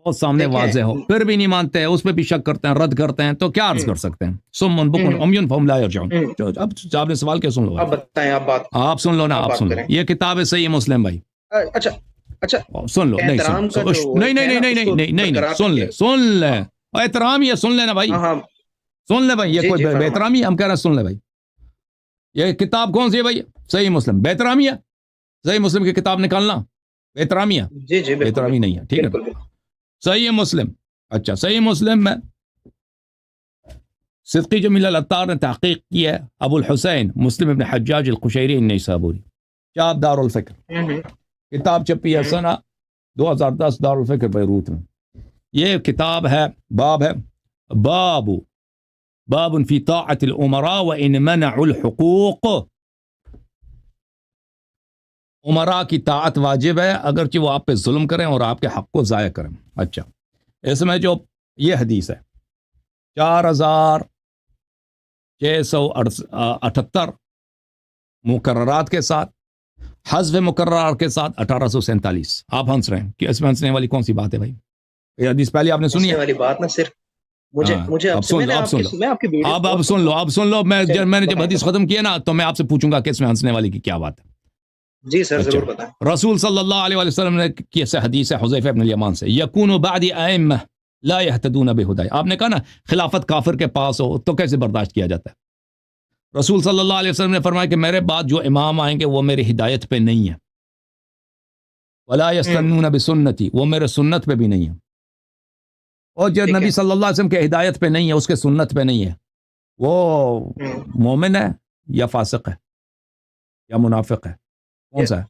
بہت سامنے واضح ہو، پھر بھی نہیں مانتے ہیں، اس پہ بھی شک کرتے ہیں، رد کرتے ہیں، تو کیا عرض کر سکتے ہیں؟ سم بکم عمی فہم لا یرجعون۔ اب آپ نے سوال کیا؟ سن لو، آپ بتائیں، آپ سن لو نا، آپ سن لو، یہ کتاب ہے صحیح مسلم بھائی، اچھا سن لو، نہیں احترام کا جو نہیں نہیں نہیں نہیں نہیں نہیں، سن لے احترام، یہ سن لینا بھائی، سن لے بھائی، یہ کوئی بے احترامی؟ ہم کہہ رہے ہیں سن لے بھائی، یہ کتاب کون سی ہے بھائی؟ صحیح مسلم۔ بے احترامی ہے صحیح مسلم کی کتاب نکالنا؟ بے احترامی ہے؟ جی بے احترامی نہیں ہے، ٹھیک ہے، صحیح مسلم۔ اچھا، صحیح مسلم میں صدقی جمیل العطار نے تحقیق کی ہے، ابو الحسین مسلم ابن حجاج القشیری النیسابوری، چاپ دار الفکر، کتاب چھپی ہے سنہ 2010 دار الفکر بیروت میں۔ یہ کتاب ہے، باب ہے باب فی طاعت الامراء وان منعوا الحقوق، امراء کی طاعت واجب ہے اگرچہ وہ آپ پہ ظلم کریں اور آپ کے حق کو ضائع کریں۔ اچھا، اس میں جو یہ حدیث ہے 4678 مقررات کے ساتھ، حذف مقررات کے ساتھ 1847۔ آپ ہنس رہے ہیں کہ اس میں ہنسنے والی کون سی بات ہے بھائی؟ یہ حدیث پہلے آپ نے سنی ہے والی بات؟ نہ صرف مجھے اب سن لو، اب سن لو، میں نے جب حدیث ختم کیا نا تو میں آپ سے پوچھوں گا کہ اس میں ہنسنے والی کی کیا بات ہے۔ جی سر، ضرور بتائیں۔ رسول صلی اللہ علیہ وسلم نے کی حدیث ہے حذیفہ بن الیمان سے، یکون بعد ائمہ لا یہتدون بہدی۔ آپ نے کہا نا خلافت کافر کے پاس ہو تو کیسے برداشت کیا جاتا ہے؟ رسول صلی اللہ علیہ وسلم نے فرمایا کہ میرے بعد جو امام آئیں گے وہ میری ہدایت پہ نہیں ہے، ولا یستنون بسنتی، وہ میرے سنت پہ بھی نہیں ہے، اور جو نبی صلی اللہ علیہ وسلم کے ہدایت پہ نہیں ہے، اس کے سنت پہ نہیں ہے، وہ مومن ہے یا فاسق ہے یا منافق ہے؟ کون سا ہے؟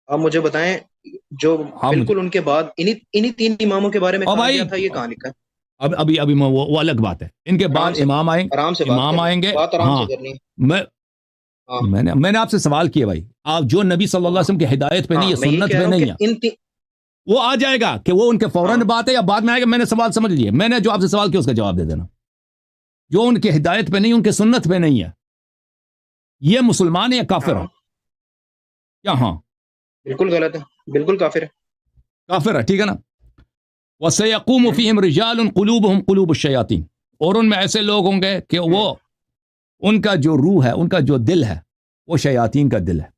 آپ مجھے بتائیں، جو بالکل ان کے بعد انہی تین اماموں کے بارے میں کہا گیا تھا، یہ کہاں لکھا ہے؟ ابھی وہ الگ بات ہے، ان کے بعد امام آئیں گے۔ ہاں، میں نے آپ سے سوال کیا بھائی، آپ جو نبی صلی اللہ علیہ وسلم کی ہدایت پہ نہیں ہے، سنت پہ نہیں ہے، وہ آ جائے گا کہ وہ ان کے فوراً بات ہے یا بعد میں آئے گا؟ میں نے سوال سمجھ لیا، میں نے جو آپ سے سوال کیا اس کا جواب دے دینا۔ جو ان کی ہدایت پہ نہیں، ان کے سنت پہ نہیں ہے، یہ مسلمان ہے یا کافر ہے؟ کیا؟ ہاں بالکل غلط ہے، بالکل کافر ہے، کافر ہے، ٹھیک ہے نا۔ وَسَيَقُومُ فِيهِمْ رِجَالٌ قُلُوبُهُمْ قُلُوبُ الشَّيَاطِينِ، اور ان میں ایسے لوگ ہوں گے کہ وہ ان کا جو روح ہے، ان کا جو دل ہے، وہ شیاطین کا دل ہے،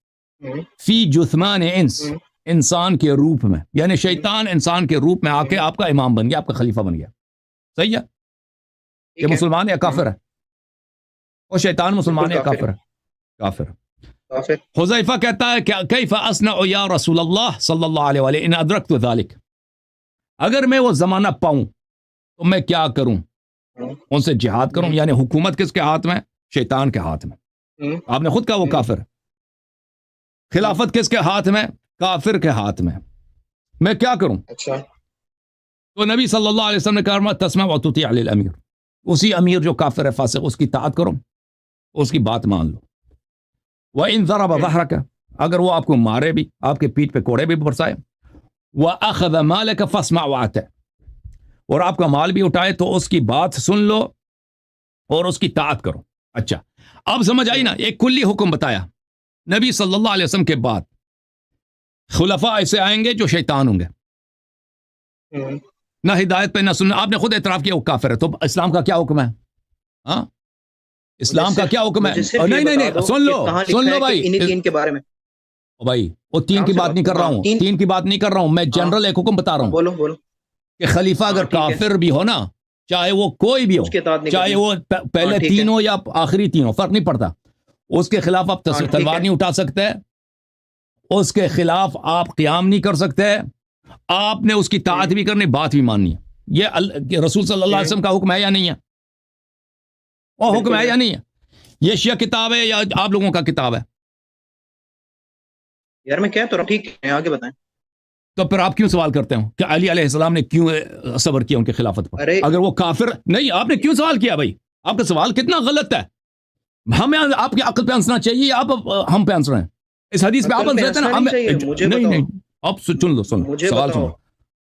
فی جثمان انس، انسان کے روپ میں، یعنی شیطان انسان کے روپ میں آ کے آپ کا امام بن گیا، آپ کا خلیفہ بن گیا۔ صحیح ہے؟ یہ مسلمان ہے یا کافر ہے؟ وہ شیطان مسلمان ہے یا کافر ہے؟ کافر۔ حذیفہ کہتا ہے کہ کیف اصنع یا رسول اللہ صلی اللہ علیہ وآلہ ان ادرکت ذلک، اگر میں وہ زمانہ پاؤں تو میں کیا کروں؟ ان سے جہاد کروں؟ یعنی حکومت کس کے ہاتھ میں؟ شیطان کے ہاتھ میں۔ آپ نے خود کہا وہ کافر ہے۔ خلافت کس کے ہاتھ میں؟ کافر کے ہاتھ میں۔ میں کیا کروں؟ اچھا، تو نبی صلی اللہ علیہ وسلم نے کہا تسمع وتطیع للامیر، اسی امیر جو کافر ہے، فاسق، اس کی اطاعت کرو، اس کی بات مان لو۔ وَإِن ضَرَبَ ظَهْرَكَ، اگر وہ آپ کو مارے بھی، آپ کے پیٹھ پہ کوڑے بھی برسائے، وَأَخَذَ مَالَكَ فَاسْمَعْ وَأَطِعْ، اور آپ کا مال بھی اٹھائے تو اس کی بات سن لو اور اس کی اطاعت کرو۔ اچھا، اب سمجھ آئی نا؟ ایک کلی حکم بتایا نبی صلی اللہ علیہ وسلم کے بعد خلفاء ایسے آئیں گے جو شیطان ہوں گے، نہ ہدایت پہ نہ سننا۔ آپ نے خود اعتراف کیا وہ کافر ہے، تو اسلام کا کیا حکم ہے؟ ہاں، اسلام کا کیا حکم ہے؟ نہیں، سن لو بھائی، انہی تین کے بارے میں بھائی، وہ تین کی بات نہیں کر رہا ہوں، تین کی بات نہیں کر رہا ہوں، میں جنرل ایک حکم بتا رہا ہوں۔ بولو کہ خلیفہ اگر کافر بھی ہو نا، چاہے وہ کوئی بھی ہو، چاہے وہ پہلے تین ہو یا آخری تین ہو، فرق نہیں پڑتا، اس کے خلاف آپ تلوار نہیں اٹھا سکتے، اس کے خلاف آپ قیام نہیں کر سکتے، آپ نے اس کی اطاعت بھی کرنی، بات بھی ماننی ہے۔ یہ رسول صلی اللہ علیہ وسلم کا حکم ہے یا نہیں ہے؟ وہ حکم ہے یا نہیں ہے؟ یہ شیعہ کتاب ہے یا آپ لوگوں کا کتاب ہے؟ یار میں کہہ تو رہا ہوں، ٹھیک ہے، آگے بتائیں۔ تو پھر آپ کیوں سوال کرتے ہو کہ علی علیہ السلام نے کیوں صبر کیا ان کی خلافت پر؟ اگر وہ کافر نہیں، آپ نے کیوں سوال کیا بھائی؟ آپ کا سوال کتنا غلط ہے۔ ہمیں آپ کی عقل پہ ہنسنا چاہیے یا آپ ہم پہ ہنس رہے ہیں؟ اس حدیث پہ آپ ہنس رہے تھے نا؟ نہیں، اب سن لو سوال سن لو،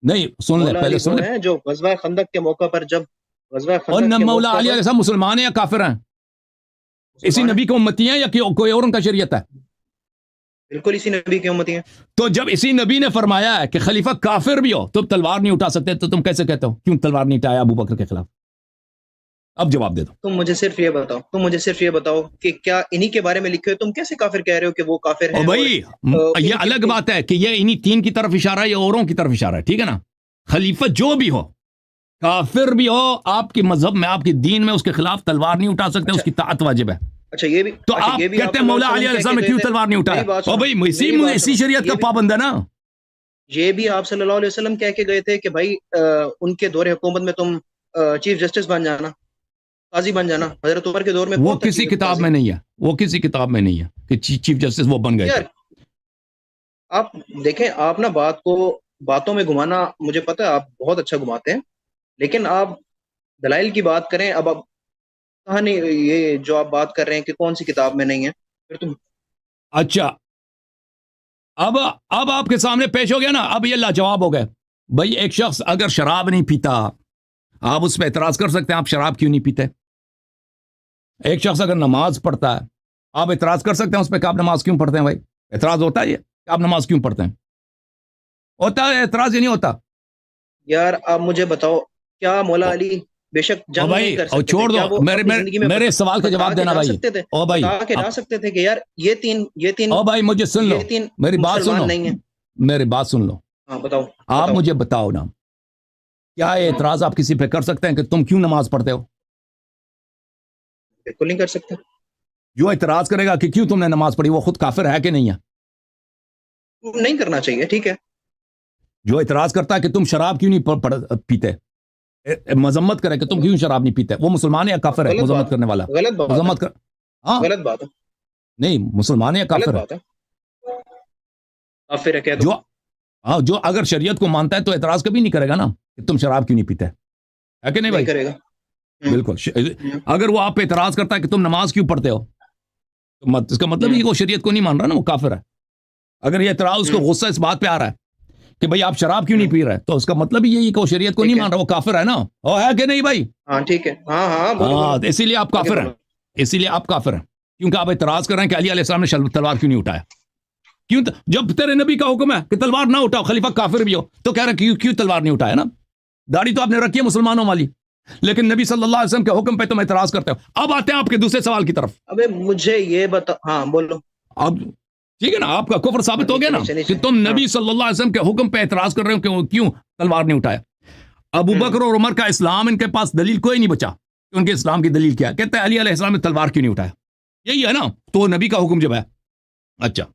نہیں سن لے پہلے، سن لے۔ جو غزوہ خندق کے موقع پر جب غزوہ اور مولا علی علیہ السلام مسلمان ہیں یا کافر ہیں؟ اسی نبی کی امتی ہیں یا کوئی اور ان کا شریعت ہے؟ بالکل اسی نبی کی امتی ہیں. تو جب اسی نبی نے فرمایا ہے کہ خلیفہ کافر بھی ہو تم تلوار نہیں اٹھا سکتے تو تم کیسے کہتے ہو کیوں تلوار نہیں اٹھایا ابو بکر کے خلاف؟ اب جواب دے دو. تم مجھے صرف یہ بتاؤ کہ کیا انہی کے بارے میں لکھے ہو؟ تم کیسے کافر کہہ رہے ہو کہ وہ کافر ہیں؟ بھائی یہ الگ بات ہے کہ یہ انہی تین کی طرف اشارہ ہے یا اوروں کی طرف اشارہ ہے، ٹھیک ہے نا. خلیفہ جو بھی ہو کافر بھی ہو آپ کے مذہب میں آپ کے دین میں اس کے خلاف تلوار نہیں اٹھا سکتے، اس کی طاعت واجب ہے. اچھا یہ بھی تو آپ کہتے ہیں مولا علی علیہ السلام نے کیوں تلوار نہیں اٹھایا؟ اور بھائی اسی شریعت کا پابند ہے نا. یہ بھی آپ صلی اللہ علیہ وسلم کہہ کے گئے تھے کہ بھائی ان کے دور حکومت میں تم چیف جسٹس بن جانا، قاضی بن جانا. حضرت عمر کے دور میں وہ کسی کتاب میں نہیں ہے، وہ کسی کتاب میں نہیں ہے کہ چیف جسٹس وہ بن گئے تھے. آپ دیکھیں، آپ نا باتوں میں گھمانا مجھے پتا ہے آپ بہت اچھا گھماتے ہیں، لیکن آپ دلائل کی بات کریں. اب کہانی یہ جو آپ بات کر رہے ہیں کہ کون سی کتاب میں نہیں ہے پھر تم. اچھا اب آپ کے سامنے پیش ہو گیا نا، اب یہ لاجواب ہو گئے. بھائی ایک شخص اگر شراب نہیں پیتا آپ اس پہ اعتراض کر سکتے ہیں آپ شراب کیوں نہیں پیتے. ایک شخص اگر نماز پڑھتا ہے آپ اعتراض کر سکتے ہیں اس پہ کہ آپ نماز کیوں پڑھتے ہیں. بھائی اعتراض ہوتا ہے یہ کہ آپ نماز کیوں پڑھتے ہیں؟ ہوتا ہے اعتراض، یہ نہیں ہوتا. یار آپ مجھے بتاؤ کیا مولا علی بے شک جنگ نہیں کر سکتے چھوڑ دو میرے سوال کا جواب دینا بھائی. او بھائی بتا کے جا سکتے تھے کہ یار یہ تین او بھائی مجھے سن لو، میری بات سن لو، میری بات سن لو. ہاں بتاؤ. آپ مجھے بتاؤ نا کیا اعتراض آپ کسی پہ کر سکتے ہیں کہ تم کیوں نماز پڑھتے ہو؟ بالکل نہیں کر سکتے. جو اعتراض کرے گا کہ کیوں تم نے نماز پڑھی وہ خود کافر ہے کہ نہیں ہے؟ نہیں کرنا چاہیے، ٹھیک ہے. جو اعتراض کرتا ہے کہ تم شراب کیوں نہیں پیتے، مذمت کرے کہ تم کیوں شراب نہیں پیتے، وہ مسلمان ہے یا کافر ہے؟ مذمت کرنے والا غلط بات مذمت کر غلط بات ہے. نہیں مسلمان ہے یا کافر ہے؟ کافر ہے کہہ دو. جو اگر شریعت کو مانتا ہے تو اعتراض کبھی نہیں کرے گا نا کہ تم شراب کیوں نہیں پیتے، ہے کہ نہیں بھائی؟ کرے گا بالکل. اگر وہ آپ پہ اعتراض کرتا ہے کہ تم نماز کیوں پڑھتے ہو تو اس کا مطلب یہ کہ وہ شریعت کو نہیں مان رہا نا، وہ کافر ہے. اگر یہ اعتراض اس کو غصہ اس بات پہ آ رہا ہے کہ بھائی آپ شراب کیوں نہیں پی رہے تو اس کا مطلب یہی کہ وہ شریعت کو نہیں مان رہا، وہ کافر ہے نا. وہ ہے کہ نہیں بھائی؟ ہاں ٹھیک ہے. ہاں اسی لیے آپ کافر ہیں، اسی لیے آپ کافر ہیں کیونکہ آپ اعتراض کر رہے ہیں کہ علی علیہ السلام نے تلوار کیوں نہیں اٹھایا. کیوں جب تیرے نبی کا حکم ہے کہ تلوار نہ اٹھاؤ، خلیفہ کافر بھی ہو تو کہہ رہے کیوں تلوار نہیں اٹھایا نا. داڑھی تو آپ نے رکھی ہے مسلمانوں والی، لیکن نبی صلی اللہ علیہ وسلم کے حکم پہ تم اعتراض کرتے ہو. اب آتے ہیں آپ کے دوسرے سوال کی طرف. ابے مجھے یہ بتا. ہاں بولو. اب ٹھیک ہے نا، آپ کا کفر ثابت ہو گیا نا کہ تم نبی صلی اللہ علیہ وسلم کے حکم پہ اعتراض کر رہے ہو کہ کیوں تلوار نہیں اٹھایا. ابو بکر اور عمر کا اسلام ان کے پاس دلیل کوئی نہیں بچا کہ ان کے اسلام کی دلیل کیا ہے. کہتے ہیں علی علیہ السلام نے تلوار کیوں نہیں اٹھایا. یہی ہے نا، تو نبی کا حکم جب ہے. اچھا